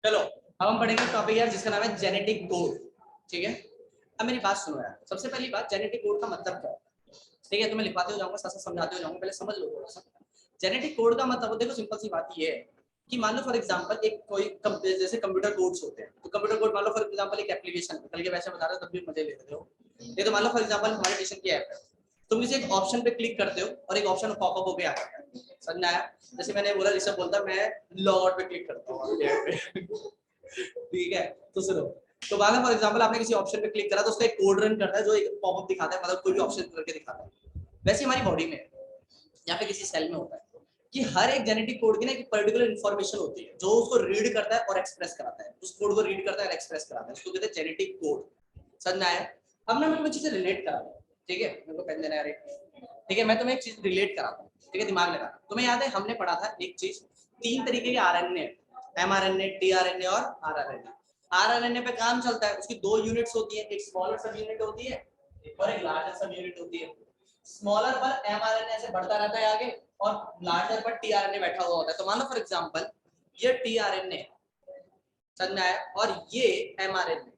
चलो अब हम पढ़ेंगे टॉपिक यार जिसका नाम है जेनेटिक कोड। ठीक है, अब मेरी बात सुनो यार। सबसे पहली बात, जेनेटिक कोड का मतलब क्या है? ठीक है, तो मैं लिखवाते हो जाऊंगा, साथ साथ समझाते हो जाऊंगा, पहले समझ लो थोड़ा सा। जेनेटिक कोड का मतलब देखो, सिंपल सी बात ये है कि मान लो फॉर एग्जांपल एक कोई जैसे कंप्यूटर कोड्स होते हैं, तो कंप्यूटर कोड मान लो फॉर एग्जांपल एक एप्लीकेशन है, कल के वैसे बता रहे हो तब भी मजे ले रहे हो। ये तो मान लो फॉर एग्जांपल हमारे ट्यूशन की ऐप है, तुम किसी एक ऑप्शन पे क्लिक करते हो और एक ऑप्शन पॉपअप होके आता है, समझ में आया? जैसे मैंने बोला, ऋषभ बोलता मैं लॉग पे क्लिक करता हूँ ठीक है, तो सुनो। तो मान लो फॉर एग्जांपल आपने किसी ऑप्शन पे क्लिक करा तो उसका एक कोड रन करता है जो एक पॉपअप दिखाता है, मतलब कोई भी ऑप्शन करके दिखाता है। वैसे हमारी बॉडी में यहाँ पे किसी सेल में होता है कि हर एक जेनेटिक कोड की ना एक पर्टिकुलर इन्फॉर्मेशन होती है जो उसको रीड करता है और एक्सप्रेस कराता है, उस कोड को रीड करता है और एक्सप्रेस कराता है, उसको कहते हैं जेनेटिक कोड। समझ में आया? अब ना मैं तुम्हें चीजें रिलेट करा दूं, ठीक है? मेरे को पेन देना है, ठीक है? मैं तुम्हें एक चीज रिलेट कराता हूँ, ठीक है? दिमाग लगा। तुम्हें याद है हमने पढ़ा था एक चीज, 3 तरीके के आरएनए, एमआरएनए, टीआरएनए और आरआरएनए। आरआरएनए पे काम चलता है, उसकी 2 यूनिट्स होती है, एक स्मॉलर सब यूनिट होती है और एक लार्जर सब यूनिट होती है। स्मॉलर पर एमआरएनए ऐसे बढ़ता रहता है आगे और लार्जर पर टीआरएनए बैठा हुआ होता है। तो मान लो फॉर एग्जांपल ये टीआरएनए, समझ में आया? और ये एमआरएनए,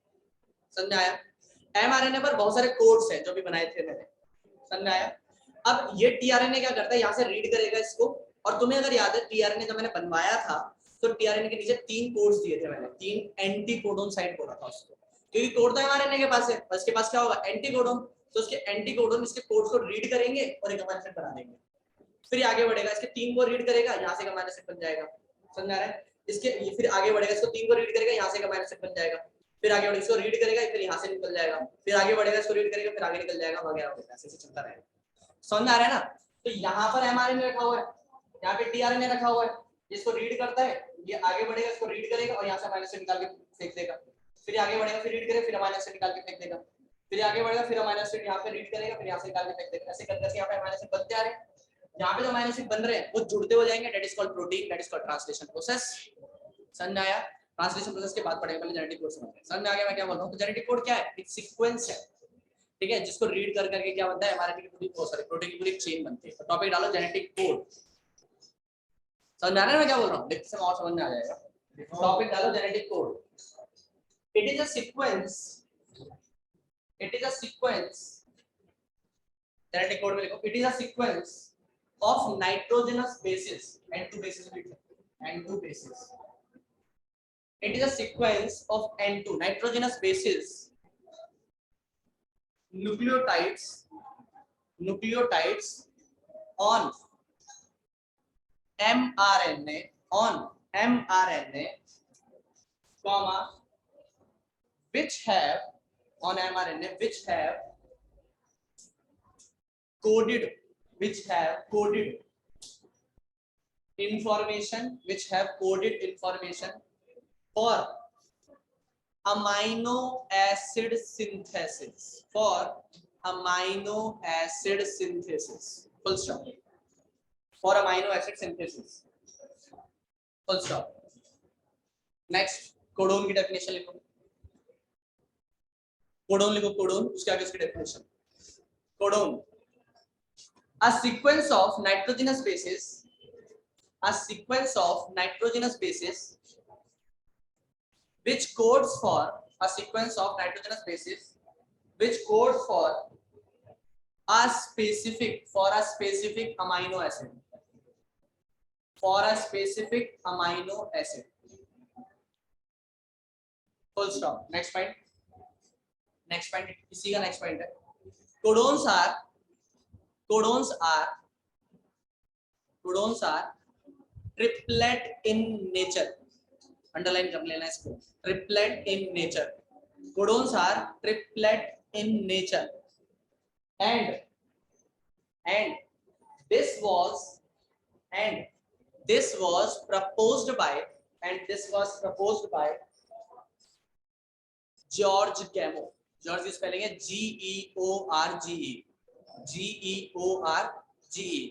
समझ में आया? एमआरएनए पर बहुत सारे कोड्स हैं जो भी बनाए थे मैंने, समझ में आया? अब ये टीआरएनए क्या करता है, यहाँ से रीड करेगा इसको। और तुम्हें अगर याद है टीआरएनए जब मैंने बनवाया था तो टीआरएनए के नीचे 3 कोड्स दिए थे मैंने, 3 एंटी कोडोन साइट बोला था उसको, क्योंकि कोड तो एमआरएनए के पास है, उसके पास क्या होगा, एंटी कोडोन। तो उसके एंटी कोडोन इसके कोड्स को रीड करेंगे और एक अमीनो एसिड बना देंगे, फिर आगे बढ़ेगा, इसके 3 को रीड करेगा, यहाँ से अमीनो एसिड बन जाएगा। समझ आ रहा है? इसके ये फिर आगे बढ़ेगा, इसको 3 को रीड करेगा, यहाँ से अमीनो एसिड बन जाएगा, फिर आगे बढ़ेगा, इसको रीड करेगा, फिर यहाँ से निकल जाएगा, फिर आगे बढ़ेगा, इसको रीड करेगा, फिर आगे निकल जाएगा, वगैरह वगैरह, ऐसे चलता रहेगा। समझ में आ रहा है ना? तो यहाँ पर एमआरएनए रखा हुआ है, यहाँ पे टीआरएनए रखा हुआ है, इसको रीड करता है, ये आगे बढ़ेगा, इसको रीड करेगा और यहाँ से अमीनो एसिड निकाल के फेंक देगा, फिर आगे बढ़ेगा, फिर रीड करेगा, फिर अमीनो एसिड निकाल के फेंक देगा, फिर आगे बढ़ेगा, फिर अमीनो एसिड यहाँ पे रीड करेगा, फिर यहाँ से निकाल के फेंक देगा। ऐसे करके यहाँ पे अमीनो एसिड बनते आ रहे हैं। यहाँ पे जो अमीनो एसिड बन रहे हैं वो जुड़ते हो जाएंगे, that is called protein, that is called translation process. समझ में आया? ट्रांसलेशन प्रोसेस के बाद पढ़ेंगे, पहले जेनेटिक कोड समझते हैं। समझ में आ गया मैं क्या बोल रहा हूँ? तो जेनेटिक कोड क्या है? एक सीक्वेंस है, ठीक है, जिसको रीड कर करके क्या बनता है, एमआरएनए की पूरी प्रोटीन की पूरी चेन बनती है। तो टॉपिक डालो जेनेटिक कोड। समझ में आ रहा है मैं क्या बोल रहा हूँ? देखते समय और समझ में आ जाएगा। टॉपिक डालो genetic code. It is a sequence, it is a sequence, genetic code में लिखो, it is a sequence of nitrogenous bases, N2 basis लिख सकते हैं, N2 basis. It is a sequence of N2 nitrogenous bases nucleotides on mRNA, comma, which have on mRNA which have coded information for amino acid synthesis, full stop, for amino acid synthesis, full stop. Next, codon की definition लिखो, codon लिखो, codon, उसके आगे उसकी definition. Codon, a sequence of nitrogenous bases, which codes for a sequence of nitrogenous bases which codes for a specific amino acid, full stop. Next point, इसी का next point है। Codons are triplet in nature, underline कर लेना इसको, triplet in nature. Codons are triplet in nature and this was proposed by George Gamow. George की spelling है GEORGE,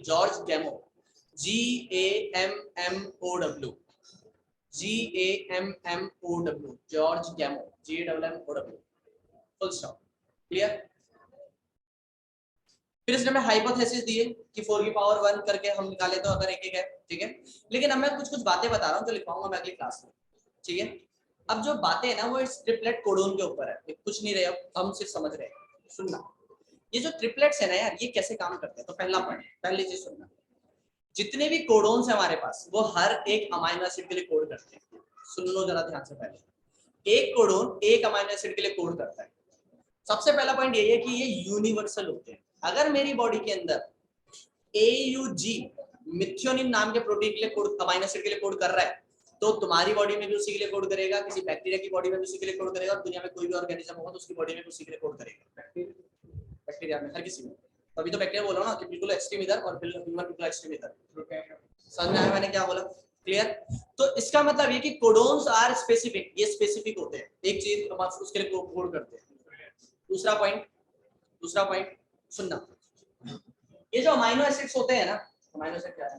George Gamow, GAMMOW, George Gamow, GAMMOW, full stop. Clear? फिर इसने हमें हाइपोथेसिस दिए कि 4 की पावर 1 करके हम निकाले तो अगर एक एक है, ठीक है? लेकिन अब मैं कुछ बातें बता रहा हूँ जो लिखवाऊंगा मैं अगली क्लास में, ठीक है। अब जो बातें है ना वो इस ट्रिपलेट कोडोन के ऊपर है, कुछ नहीं रहे, अब हम सिर्फ समझ रहे हैं। सुनना, ये जो ट्रिपलेट्स है ना यार, ये कैसे काम करते हैं। तो पहला पॉइंट, पहली चीज सुनना, जितने भी कोडोन्स है हमारे पास वो हर एक अमाइनो एसिड के लिए कोड करते हैं। सुन लो जरा ध्यान से, पहले एक कोडोन एक अमाइनो एसिड के लिए कोड करता है। सबसे पहला पॉइंट ये है कि ये यूनिवर्सल होते हैं। अगर मेरी बॉडी के अंदर AUG मिथियोनिन नाम के प्रोटीन के लिए कोड, अमाइनो एसिड के लिए कोड कर रहा है, तो तुम्हारी बॉडी में भी उसी के लिए कोड करेगा, किसी बैक्टीरिया की बॉडी में भी उसी के लिए कोड करेगा, और दुनिया में कोई भी ऑर्गेनिज्म होगा तो उसकी बॉडी में भी उसी के लिए कोड करेगा। बैक्टीरिया में, हर किसी में। तभी तो बैक्टीरिया बोला ना कि बिल्कुल एक्सट्रीम इधर और ह्यूमन बिल्कुल एक्सट्रीम इधर। समझ में आया मैंने क्या बोला? क्लियर? तो इसका मतलब ये कि कोडोन्स आर स्पेसिफिक, ये स्पेसिफिक होते हैं, एक चीज उसके लिए कोड करते हैं। दूसरा पॉइंट सुनना, ये जो अमाइनो एसिड्स होते हैं ना, अमाइनो एसिड क्या है,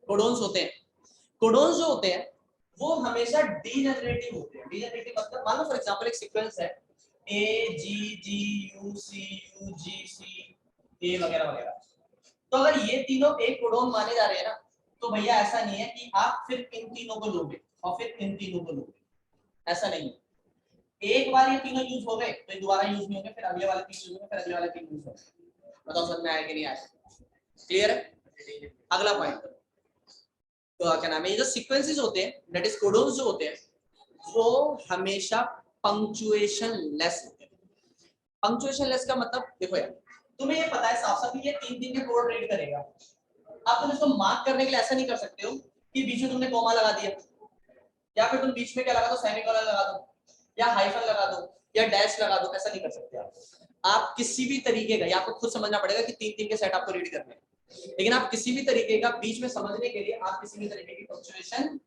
कोडोन्स होते हैं। कोडोन्स जो होते हैं वो हमेशा डीजेनरेटिव होते हैं। डीजेनरेटिव मतलब मान लो फॉर एग्जांपल एक सीक्वेंस है AGGUCUGC A वगैरह वगैरह, तो अगर ये तीनों एक कोडोन माने जा रहे हैं ना, तो भैया ऐसा नहीं है कि आप फिर इन तीनों को लोगे और फिर इन तीनों को लोगे, ऐसा नहीं है। एक बार ये तीनों यूज हो गए तो ये दोबारा यूज नहीं होंगे, फिर अगले वाले तीन यूज होंगे, फिर अगले वाले तीन यूज होंगे। बताओ समझ में आया कि नहीं आया? क्लियर है? अगला पॉइंट, तो क्या नाम है, ये जो सीक्वेंसेस होते हैं दैट इज कोडोन्स जो होते हैं वो हमेशा पंक्चुएशन लेस होते हैं। पंक्चुएशन लेस का मतलब देखो यार, तुम्हें ये पता है साफ साफ ये तीन के कोड रीड करेगा। अब तुम इसको मार्क करने के लिए ऐसा नहीं कर सकते हो कि बीच में तुमने कॉमा लगा दिया, या फिर तुम बीच में क्या लगा दो, सेमीकोलन लगा दो, या हाइफन लगा दो, या डैश लगा दो, ऐसा नहीं कर सकते आप किसी भी तरीके का, या आपको खुद समझना पड़ेगा कि तीन के सेट आपको रीड करने हैं, लेकिन आप किसी भी तरीके का बीच में समझने के लिए आप किसी भी तरीके की पंक्चुएशन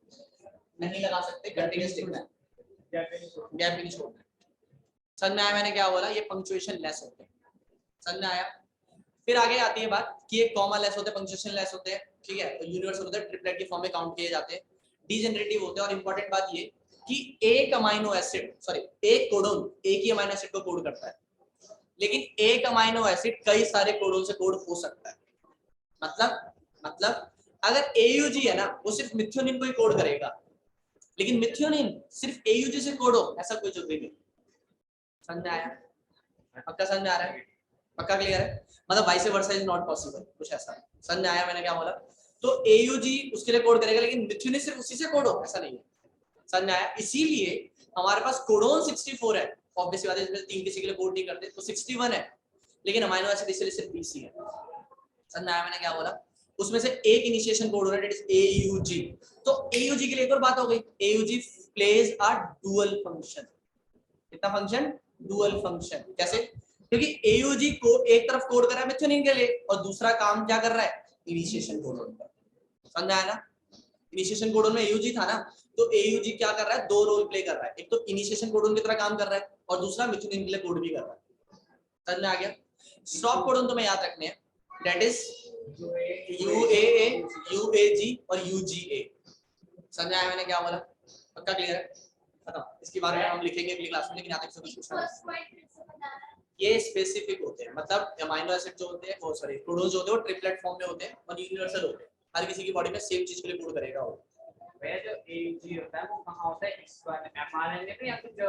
नहीं लगा सकते, कंटीन्यूअस लिखना है, गैप भी नहीं छोड़ना है। समझ में आया मैंने क्या बोला? ये पंक्चुएशन लेस होते हैं। समझ में आया? फिर आगे आती है बात कि ये कॉमा लेस होते हैं, पंक्चुएशन लेस होते हैं, ठीक है, तो यूनिवर्सल होते हैं, ट्रिपलेट के फॉर्म में काउंट किए जाते हैं, डीजेनरेटिव होते हैं। और इंपॉर्टेंट बात ये कि एक अमाइनो एसिड, सॉरी एक कोडोन एक ही अमाइनो एसिड को कोड करता है, लेकिन एक अमाइनो एसिड कई सारे कोडोन से कोड हो सकता है। मतलब अगर AUG है ना, वो सिर्फ मिथियोनिन को ही कोड करेगा, लेकिन मिथियोनिन सिर्फ AUG से कोड हो ऐसा कोई जरूरी नहीं। समझ में आया? पक्का समझ में आ रहा है? पक्का क्लियर है? मतलब vice versa is not possible, कुछ ऐसा। समझ में आया मैंने क्या बोला? तो AUG उसके लिए कोड करेगा, लेकिन मिथियोनिन सिर्फ उसी से कोड हो ऐसा नहीं है। समझ में आया? इसीलिए हमारे पास कोडोन 64 है, ऑब्वियसली बात है, इसमें तीन किसी के लिए कोड नहीं करते, तो 61 है, लेकिन अमाइनो एसिड इसलिए सिर्फ 20 ही है। समझ में आया मैंने क्या बोला? उसमें से एक इनिशिएशन कोड हो रहा है, दैट इज AUG। तो AUG के लिए एक और बात हो गई, AUG plays a dual function. कितना फंक्शन? Dual function. कैसे? क्योंकि AUG को एक तरफ कोड कर रहा है मिथ्योनिन के लिए, और दूसरा काम क्या कर रहा है? इनिशिएशन कोडोन पर। समझ आया ना? इनिशिएशन कोडोन में AUG था ना, तो AUG क्या कर रहा है? दो रोल प्ले कर रहा है, एक तो इनिशिएशन कोडोन की तरह काम कर रहा है, और दूसरा मिथ्योनिन के लिए कोड भी कर रहा है। समझ में आ गया? स्टॉप कोडोन तुम्हें याद रखने हैं, दैट इज UAA, UAG और UGA। समझ आया मैंने क्या बोला? पक्का क्लियर है? बताओ, इसके बारे में हम लिखेंगे अगली क्लास में, लेकिन यहाँ तक कुछ पूछना। ये स्पेसिफिक होते हैं, मतलब अमाइनो एसिड जो होते हैं वो, सॉरी कोडोन्स जो होते हैं वो ट्रिपलेट फॉर्म में होते हैं और यूनिवर्सल होते हैं, हर किसी की बॉडी में सेम चीज के लिए कोड करेगा वो। भैया जो AUG होता है वो कहाँ होता है? mRNA पे या फिर जो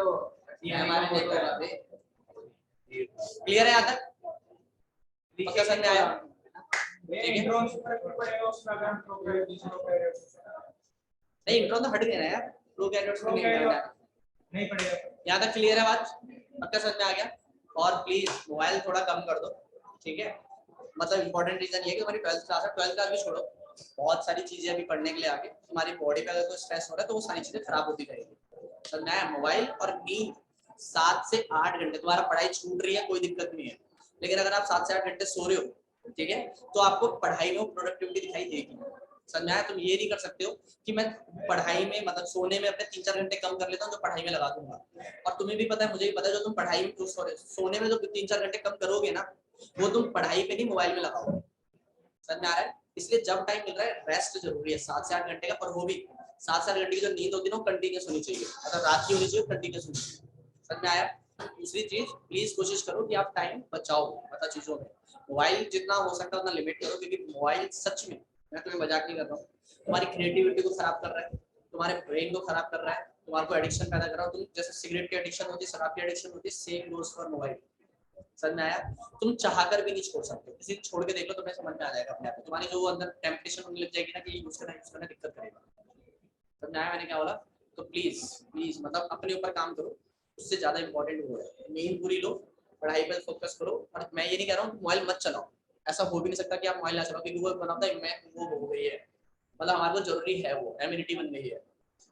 mRNA पे? क्लियर है यहाँ तक? पक्का समझ में आया? नहीं, इंट्रोन तो हट गया ना यार, प्रोकैरियोट्स में नहीं पड़ेगा। यहाँ तक क्लियर है बात? पक्का समझ में आ गया? और प्लीज मोबाइल थोड़ा कम कर दो, ठीक है? मतलब इंपॉर्टेंट रीजन ये है कि हमारी 12th क्लास है, 12th क्लास भी छोड़ो, बहुत सारी चीजें अभी पढ़ने के लिए आगे, तुम्हारी बॉडी पे अगर कोई स्ट्रेस हो रहा है तो वो सारी चीजें खराब होती रहेगी। समझ में आया? मोबाइल और नींद 7 से 8 घंटे, तुम्हारा पढ़ाई छूट रही है कोई दिक्कत नहीं है, लेकिन अगर आप 7 से 8 घंटे सो रहे हो, ठीक है, तो आपको पढ़ाई में प्रोडक्टिविटी दिखाई देगी। समझ में आया? तुम ये नहीं कर सकते हो कि मैं पढ़ाई में, मतलब सोने में अपने 3-4 घंटे कम कर लेता हूँ, जो पढ़ाई में लगा दूंगा। और तुम्हें भी पता है, मुझे भी पता है, जो तुम पढ़ाई में, जो सोने में जो 3-4 घंटे कम करोगे ना, वो तुम पढ़ाई पे नहीं मोबाइल में लगाओ। समझ में आ रहा है? इसलिए जब टाइम मिल रहा है रेस्ट जरूरी है, 7 से 8 घंटे का, पर वो भी 7 से 8 घंटे की जो नींद होती है ना वो कंटिन्यूस होनी चाहिए, मतलब रात की होनी चाहिए, कंटिन्यूस होनी चाहिए। समझ में आया? दूसरी चीज, प्लीज कोशिश करो कि आप टाइम बचाओ, मतलब चीजों में मोबाइल जितना हो सकता है उतना लिमिट करो, क्योंकि मोबाइल सच में, मैं तुम्हें मजाक नहीं कर रहा हूँ, तुम्हारी क्रिएटिविटी को खराब कर रहा है, तुम्हारे ब्रेन को खराब कर रहा है, तुम्हारे को एडिक्शन पैदा कर रहा हो, तुम जैसे सिगरेट की एडिक्शन होती है, शराब की एडिक्शन होती है, सेम गोस फॉर मोबाइल। समझ में आया? तुम चाहकर भी नहीं छोड़ सकते, किसी को छोड़ के देखो तुम्हें समझ में आ जाएगा अपने आप, तुम्हारी जो अंदर टेम्पटेशन होने लग जाएगी ना कि यूज करना दिक्कत करेगा। समझ में आया मैंने क्या बोला? तो प्लीज प्लीज मतलब अपने ऊपर काम करो, उससे ज्यादा इंपॉर्टेंट वो है, नींद पूरी लो, पढ़ाई पर फोकस करो। और मैं ये नहीं कह रहा हूँ मोबाइल मत चलाओ, ऐसा हो भी नहीं सकता कि आप मोबाइल ना चलाओ, क्योंकि वो बनाता है मैं वो हो गई है, मतलब हमारे को जरूरी है, वो एम्यूनिटी बन गई है,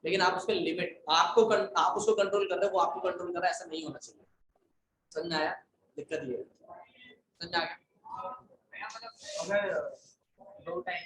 लेकिन आप उसके लिमिट, आप उसको कंट्रोल कर रहे हो, वो आपको कंट्रोल कर रहा है, ऐसा नहीं होना चाहिए। समझ में आया? दिक्कत ये है। समझ में आ गया? मतलब अगर 2 टाइम